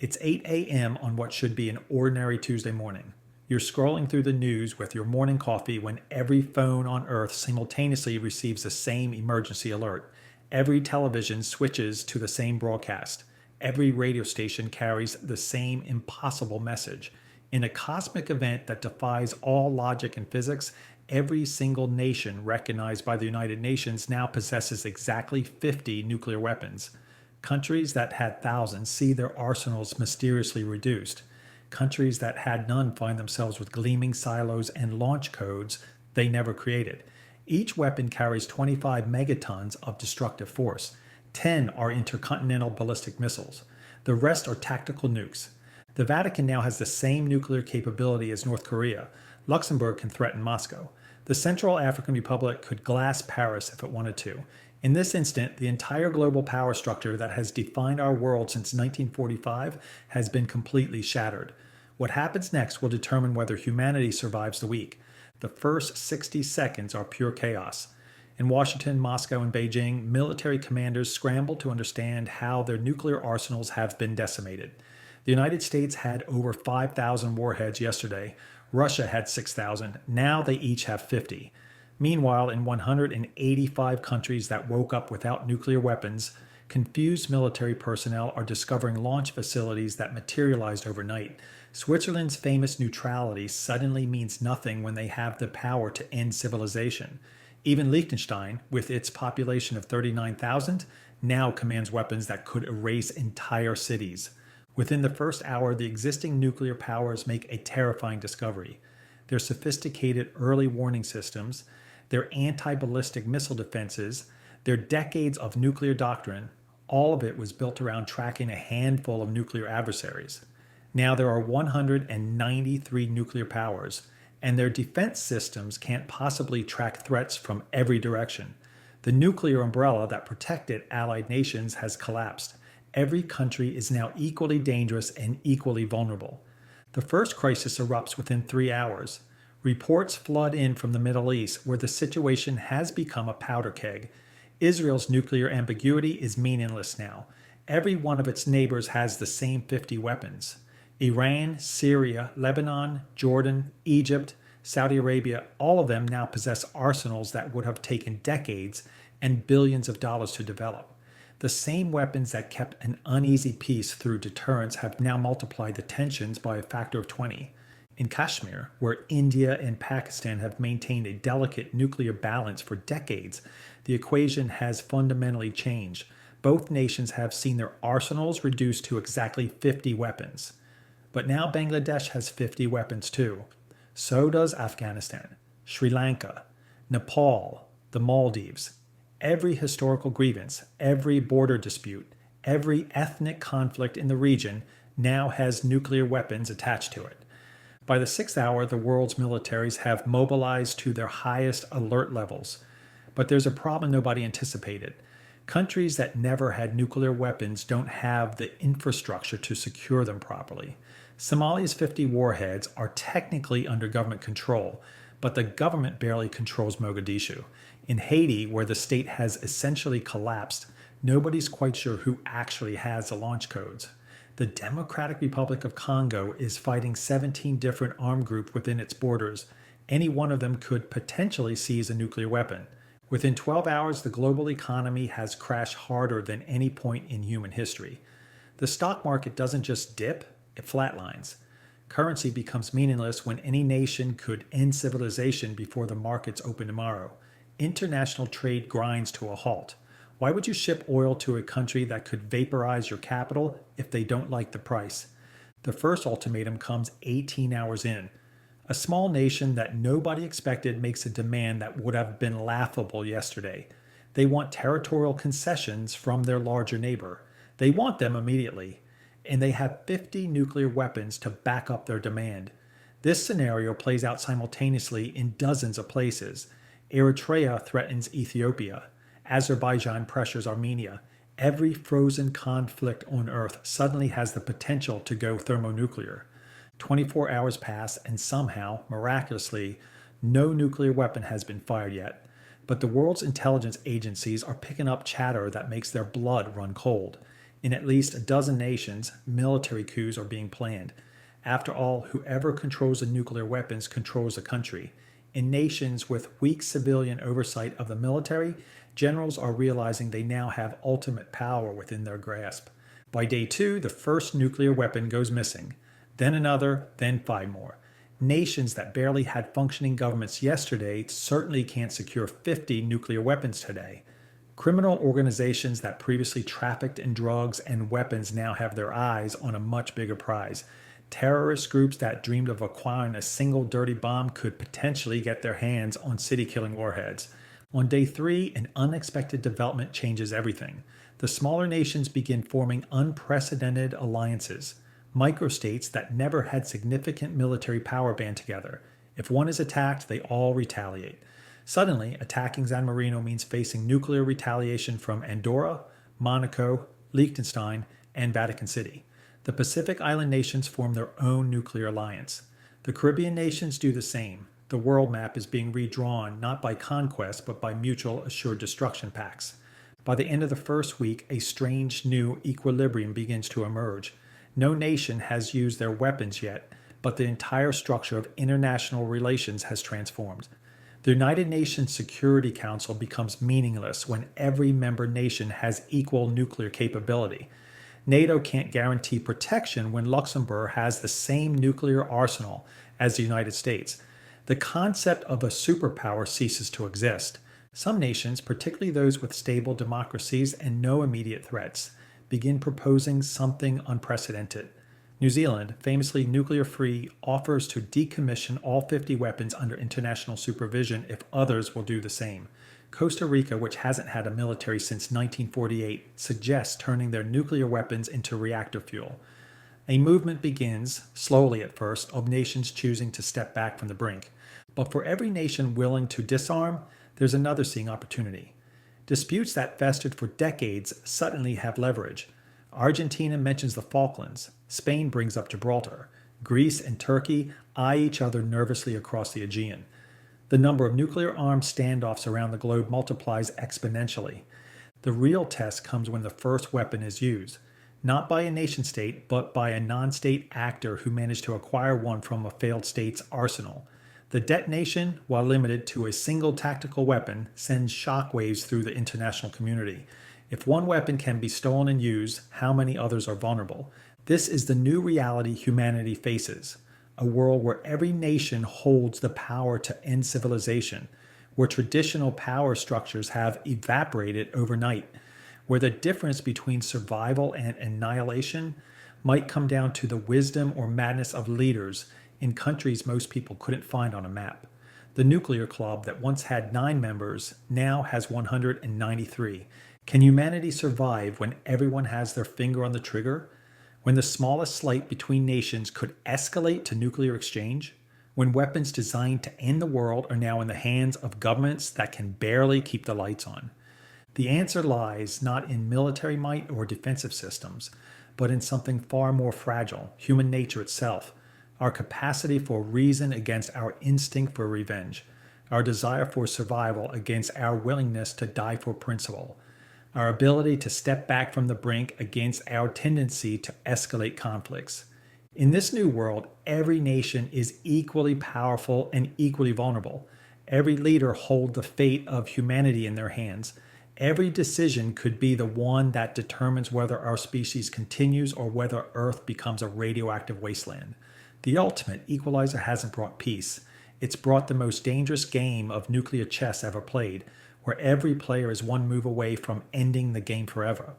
It's 8 a.m. on what should be an ordinary Tuesday morning. You're scrolling through the news with your morning coffee when every phone on Earth simultaneously receives the same emergency alert. Every television switches to the same broadcast. Every radio station carries the same impossible message. In a cosmic event that defies all logic and physics, every single nation recognized by the United Nations now possesses exactly 50 nuclear weapons. Countries that had thousands see their arsenals mysteriously reduced. Countries that had none find themselves with gleaming silos and launch codes they never created. Each weapon carries 25 megatons of destructive force. 10 are intercontinental ballistic missiles. The rest are tactical nukes. The Vatican now has the same nuclear capability as North Korea. Luxembourg can threaten Moscow. The Central African Republic could glass Paris if it wanted to. In this instant, the entire global power structure that has defined our world since 1945 has been completely shattered. What happens next will determine whether humanity survives the week. The first 60 seconds are pure chaos. In Washington, Moscow, and Beijing, military commanders scramble to understand how their nuclear arsenals have been decimated. The United States had over 5,000 warheads yesterday. Russia had 6,000. Now they each have 50. Meanwhile, in 185 countries that woke up without nuclear weapons, confused military personnel are discovering launch facilities that materialized overnight. Switzerland's famous neutrality suddenly means nothing when they have the power to end civilization. Even Liechtenstein, with its population of 39,000, now commands weapons that could erase entire cities. Within the first hour, the existing nuclear powers make a terrifying discovery. Their sophisticated early warning systems, their anti-ballistic missile defenses, their decades of nuclear doctrine, all of it was built around tracking a handful of nuclear adversaries. Now there are 193 nuclear powers, and their defense systems can't possibly track threats from every direction. The nuclear umbrella that protected allied nations has collapsed. Every country is now equally dangerous and equally vulnerable. The first crisis erupts within 3 hours. Reports flood in from the Middle East, where the situation has become a powder keg. Israel's nuclear ambiguity is meaningless now. Every one of its neighbors has the same 50 weapons. Iran, Syria, Lebanon, Jordan, Egypt, Saudi Arabia, all of them now possess arsenals that would have taken decades and billions of dollars to develop. The same weapons that kept an uneasy peace through deterrence have now multiplied the tensions by a factor of 20. In Kashmir, where India and Pakistan have maintained a delicate nuclear balance for decades, the equation has fundamentally changed. Both nations have seen their arsenals reduced to exactly 50 weapons. But now Bangladesh has 50 weapons too. So does Afghanistan, Sri Lanka, Nepal, the Maldives. Every historical grievance, every border dispute, every ethnic conflict in the region now has nuclear weapons attached to it. By the 6th hour, the world's militaries have mobilized to their highest alert levels. But there's a problem nobody anticipated. Countries that never had nuclear weapons don't have the infrastructure to secure them properly. Somalia's 50 warheads are technically under government control, but the government barely controls Mogadishu. In Haiti, where the state has essentially collapsed, nobody's quite sure who actually has the launch codes. The Democratic Republic of Congo is fighting 17 different armed groups within its borders. Any one of them could potentially seize a nuclear weapon. Within 12 hours, the global economy has crashed harder than any point in human history. The stock market doesn't just dip, it flatlines. Currency becomes meaningless when any nation could end civilization before the markets open tomorrow. International trade grinds to a halt. Why would you ship oil to a country that could vaporize your capital if they don't like the price? The first ultimatum comes 18 hours in. A small nation that nobody expected makes a demand that would have been laughable yesterday. They want territorial concessions from their larger neighbor. They want them immediately. And they have 50 nuclear weapons to back up their demand. This scenario plays out simultaneously in dozens of places. Eritrea threatens Ethiopia. Azerbaijan pressures Armenia. Every frozen conflict on Earth suddenly has the potential to go thermonuclear. 24 hours pass and somehow, miraculously, no nuclear weapon has been fired yet. But the world's intelligence agencies are picking up chatter that makes their blood run cold. In at least a dozen nations, military coups are being planned. After all, whoever controls the nuclear weapons controls the country. In nations with weak civilian oversight of the military, generals are realizing they now have ultimate power within their grasp. By day 2, the first nuclear weapon goes missing, then another, then 5 more. Nations that barely had functioning governments yesterday certainly can't secure 50 nuclear weapons today. Criminal organizations that previously trafficked in drugs and weapons now have their eyes on a much bigger prize. Terrorist groups that dreamed of acquiring a single dirty bomb could potentially get their hands on city-killing warheads. On day 3, an unexpected development changes everything. The smaller nations begin forming unprecedented alliances. Microstates that never had significant military power band together. If one is attacked, they all retaliate. Suddenly, attacking San Marino means facing nuclear retaliation from Andorra, Monaco, Liechtenstein, and Vatican City. The Pacific Island nations form their own nuclear alliance. The Caribbean nations do the same. The world map is being redrawn not by conquest but by mutual assured destruction pacts. By the end of the first week, a strange new equilibrium begins to emerge. No nation has used their weapons yet, but the entire structure of international relations has transformed. The United Nations Security Council becomes meaningless when every member nation has equal nuclear capability. NATO can't guarantee protection when Luxembourg has the same nuclear arsenal as the United States. The concept of a superpower ceases to exist. Some nations, particularly those with stable democracies and no immediate threats, begin proposing something unprecedented. New Zealand, famously nuclear-free, offers to decommission all 50 weapons under international supervision if others will do the same. Costa Rica, which hasn't had a military since 1948, suggests turning their nuclear weapons into reactor fuel. A movement begins, slowly at first, of nations choosing to step back from the brink. But for every nation willing to disarm, there's another seeing opportunity. Disputes that festered for decades suddenly have leverage. Argentina mentions the Falklands. Spain brings up Gibraltar. Greece and Turkey eye each other nervously across the Aegean. The number of nuclear-armed standoffs around the globe multiplies exponentially. The real test comes when the first weapon is used, not by a nation-state, but by a non-state actor who managed to acquire one from a failed state's arsenal. The detonation, while limited to a single tactical weapon, sends shockwaves through the international community. If one weapon can be stolen and used, how many others are vulnerable? This is the new reality humanity faces. A world where every nation holds the power to end civilization, where traditional power structures have evaporated overnight, where the difference between survival and annihilation might come down to the wisdom or madness of leaders in countries most people couldn't find on a map. The nuclear club that once had 9 members now has 193. Can humanity survive when everyone has their finger on the trigger? When the smallest slight between nations could escalate to nuclear exchange? When weapons designed to end the world are now in the hands of governments that can barely keep the lights on? The answer lies not in military might or defensive systems, but in something far more fragile, human nature itself. Our capacity for reason against our instinct for revenge, our desire for survival against our willingness to die for principle, our ability to step back from the brink against our tendency to escalate conflicts. In this new world, every nation is equally powerful and equally vulnerable. Every leader holds the fate of humanity in their hands. Every decision could be the one that determines whether our species continues or whether Earth becomes a radioactive wasteland. The ultimate equalizer hasn't brought peace. It's brought the most dangerous game of nuclear chess ever played, where every player is one move away from ending the game forever.